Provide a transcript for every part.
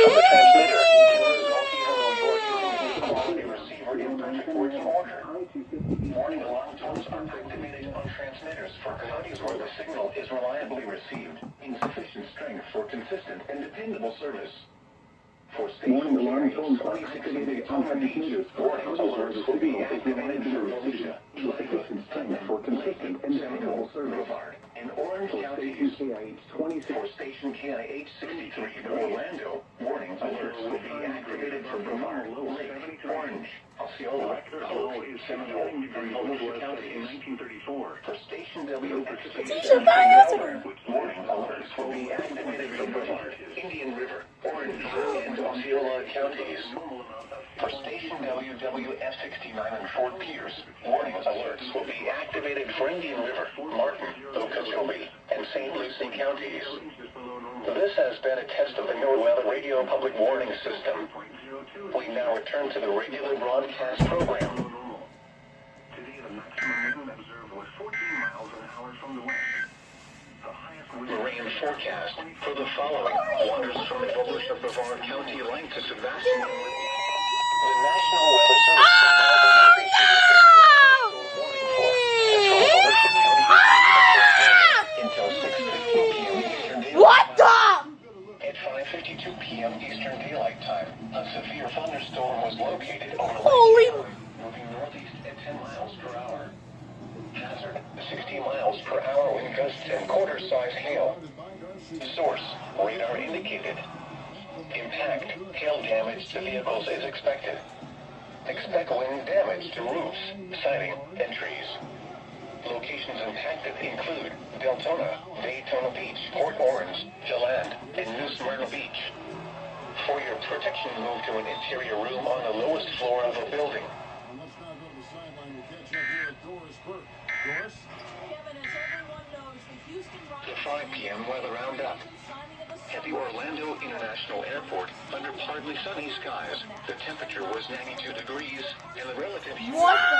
from the transmitter. Quality receiver in perfect working order. Warning alarm tones are activated on transmitters for counties where the signal is reliably received in sufficient strength for consistent and dependable service. For station alarm tones are activated on transmitters. Warning alerts will be activated for Volusia, sufficient strength for consistent and dependable service. In Orange County, for station KIH 63 in Orlando, warning alerts will be activated for Brevard, Lake, Orange, Osceola, Polk, Seminole, and Volusia counties. For station WXC, warning alerts will be activated for Brevard, Indian River, Orange, and Osceola counties. For station WWF69 and Fort Pierce, warning alerts will be activated for Indian River, Martin, Okeechobee, and St. Lucie counties. This has been a test of the NOAA radio public warning system. We now return to the regular broadcast program. Today, the maximum wind observed was 14 miles an hour from the west. The highest wind Rain forecast for the following wanders from Volusia, Brevard County, line to Sebastian. The National Weather Service until 6:15 p.m. Eastern Daylight. What the? At 5:52 p.m. Eastern Daylight Time, a severe thunderstorm was located over Holy Lake County, moving northeast at 10 miles per hour. Hazard: 60 miles per hour wind gusts and quarter-size hail. Source: radar indicated. Impact: hail damage to vehicles is expected. Expect wind damage to roofs, siding, and trees. Locations impacted include Deltona, Daytona Beach, Port Orange, DeLand, and New Smyrna Beach. For your protection, move to an interior room on the lowest floor of a building. The 5 p.m. weather roundup. At the Orlando International Airport, under partly sunny skies, the temperature was 92 degrees, and the relative humidity... What the?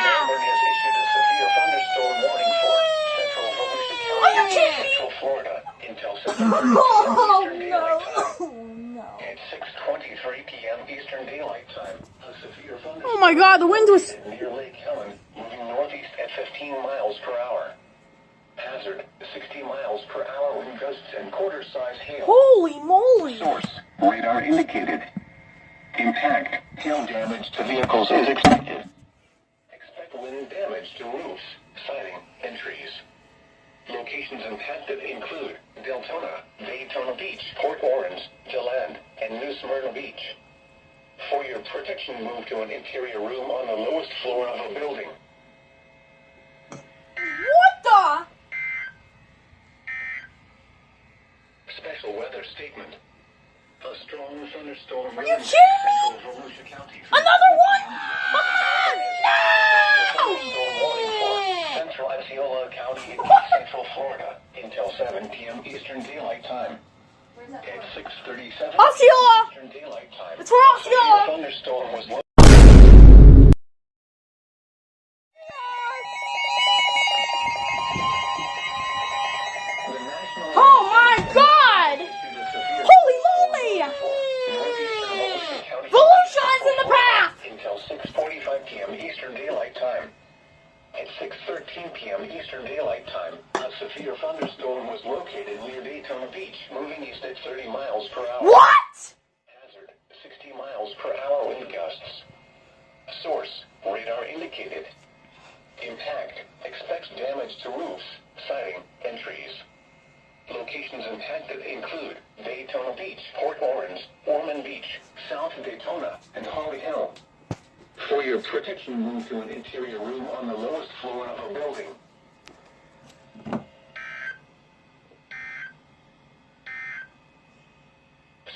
Melbourne has issued a severe thunderstorm warning for central Volusia County and central Florida until 7:30 Eastern Daylight Time. At 6:23 p.m. Eastern Daylight Time, a severe thunderstorm... Oh my God, the wind was... near Lake Helen, moving northeast at 15 miles per hour. Hazard: 60 miles per hour wind gusts and quarter-size hail. Holy moly! Source: radar indicated. Impact: hail damage to vehicles is expected. Expect wind damage to roofs, siding, and trees. Locations impacted include Deltona, Daytona Beach, Port Orange, DeLand, and New Smyrna Beach. For your protection, move to an interior room on the lowest floor of a building. What the? Special weather statement. A strong thunderstorm... Are you kidding me? Central Volusia County. Another one? Thunderstorm warning for central Osceola County in central Florida until 7 p.m. Eastern Daylight Time. At 6:37 Osceola! Eastern Daylight Time. It's for Osceola! A thunderstorm was located. Oh my God! Holy moly! Volusia is in the path! Until 6:45 p.m. Eastern Daylight Time. At 6:13 p.m. Eastern Daylight Time, a severe thunderstorm was located near Daytona Beach, moving east at 30 miles per hour. What? Hazard: 60 miles per hour wind gusts. Source: radar indicated. Impact: expects damage to roofs, siding, and trees. Locations impacted include Daytona Beach, Port Orange, Ormond Beach, South Daytona, and Holly Hill. For your protection, move to an interior room on the lowest floor of a building.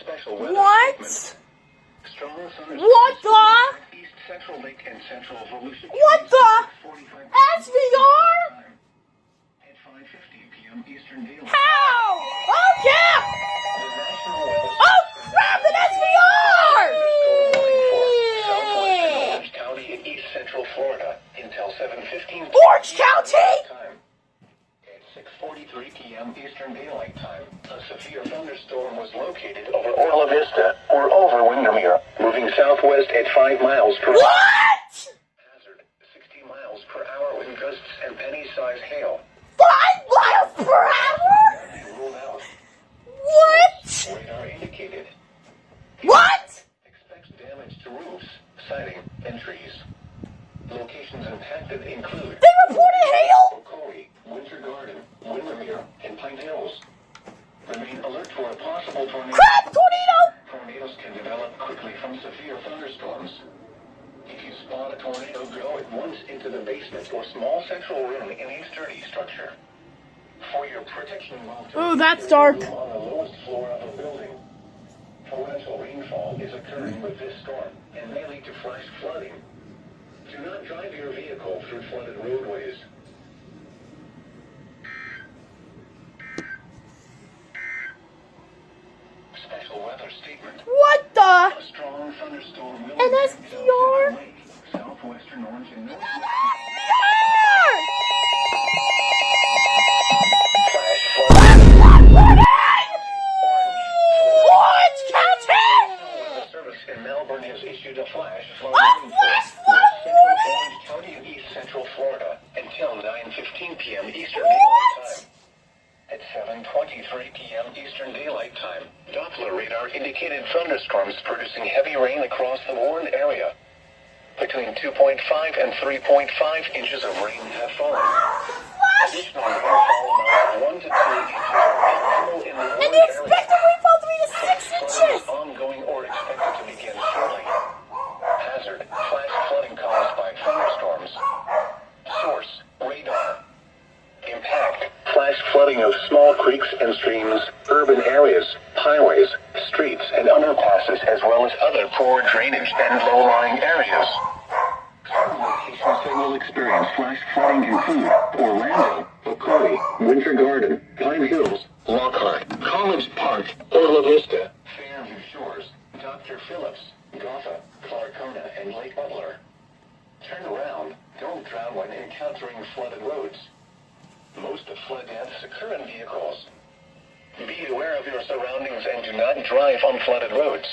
Special weather What? statement. Strong thunderstorms What the? East Central Lake and Central Volusia. What the? SVR? At 5:50 p.m. Eastern Daylight. How? Oh yeah! The National Weather Oh crap, an SVR! Orange County in East Central Florida until 7:15 Orange County? time. 6:43 p.m. Eastern Daylight Time, a severe thunderstorm was located over Orla Vista or over Windermere, moving southwest at 5 miles per hour. What? Hazard 60 miles per hour with gusts and penny-sized hail. 5 miles per hour? Ruled out. What? Radar indicated. What? Expects damage to roofs, siding, and trees. Locations impacted include They reported hail? Ocoee, Winter Garden, Windermere, and Pine Hills. Remain alert for a possible tornado. Crap, tornado! Tornadoes can develop quickly from severe thunderstorms. If you spot a tornado, go at once into the basement or small central room in a sturdy structure. For your protection, Ooh, that's dark. On the lowest floor of a building. Torrential rainfall is occurring with this storm and may lead to flash flooding. Do not drive your vehicle through flooded roadways. Special weather statement. What the? A strong thunderstorm will An SPR? southwestern Orange and north. SPR! Flash flooding. Orange County! The service in Melbourne has issued a flash flood A flash flood Central warning! Orange County and East Central Florida until 9:15 p.m. Eastern Daylight Time. At 7:23 p.m. Eastern Daylight Time, Doppler radar indicated thunderstorms producing heavy rain across the warned area. Between 2.5 and 3.5 inches of rain have fallen. Additional rainfall amounts of 1 to 2 inches are possible in the And warned they area. expect the rainfall to be to 6 Flooding inches! is ongoing or expected to begin shortly. Hazard, flash flooding caused by thunderstorms. Source, radar. Impact, flash flooding of small creeks and streams, urban areas, highways, streets, and underpasses, as well as other poor drainage and low-lying areas. Some locations that will experience flash flooding include Orlando, Ocoee, Winter Garden, Pine Hills, Lockhart, College Park, Orla Vista, Fairview Shores, Dr. Phillips, Gotha, Clarkona, and Lake Butler. Turn around. Don't drown when encountering flooded roads. Most of flood deaths occur in vehicles. Be aware of your surroundings and do not drive on flooded roads.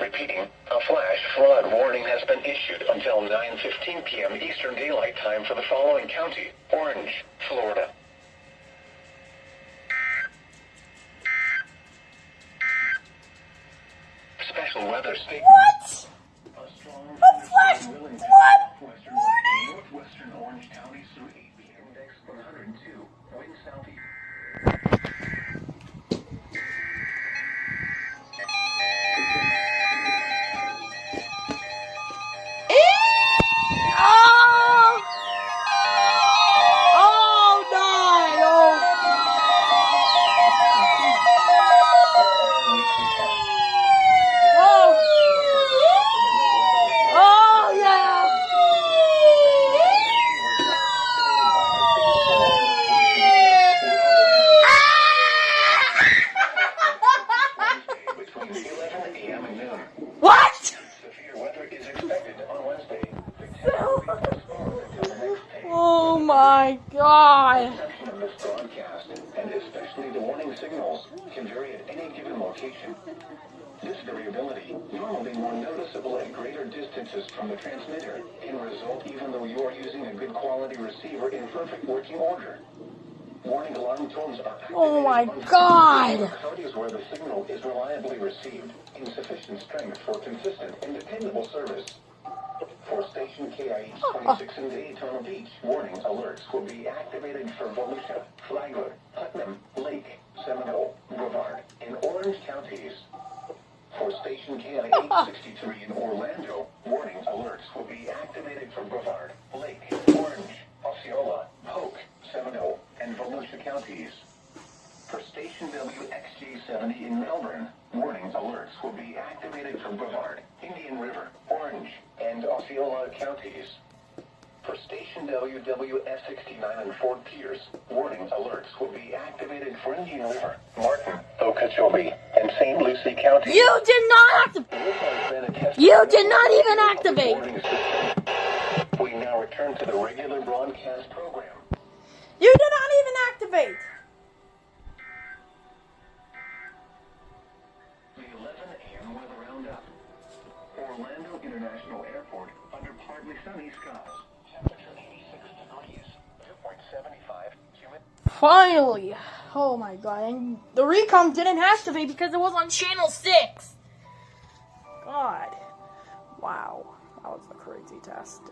Repeating, a flash flood warning has been issued until 9:15 p.m. Eastern Daylight Time for the following county: Orange, Florida. Special weather statement. What? A strong A flash thunderstorm will impact flood southwestern warning? and northwestern Orange counties through 8 p.m. Index 102. Wind southeast. Oh! Oh, no! Oh! Oh, yeah! Between 11 a.m. and noon. What? Severe weather is expected on Wednesday. The test will be postponed until the next day. Oh, my God. Reception of this broadcast, and especially the warning signals, can vary at any given location. This variability, normally more noticeable at greater distances from the transmitter, can result even though you are using a good quality receiver in perfect working order. Warning alarm tones are activated Oh, my on God. localities where the signal is reliably received in sufficient strength for consistent and dependable service. For station KIH 26 in Daytona Beach, warning alerts will be activated for Volusia, Flagler, Putnam, Lake, Seminole, Brevard, and Orange counties. For station KIH 63 in Orlando, warning alerts will be activated for Brevard, Lake, Orange, Osceola, Polk, Seminole, and Volusia counties. For station WXG70 in Melbourne, warning alerts will be activated for Brevard, Indian River, Orange, and Osceola counties. For station WWF69 in Fort Pierce, warning alerts will be activated for Indian River, Martin, Okeechobee, and St. Lucie counties. You did not activate. This has been a test You did not even activate. warning system. We now return to the regular broadcast program. You did not even activate. The 11 a.m. weather roundup. Orlando International Airport under partly sunny skies. Temperature 86 degrees. Dew point 75. Humid. Finally. Oh my god. And the recom didn't activate because it was on channel 6. God. Wow. That was a crazy test.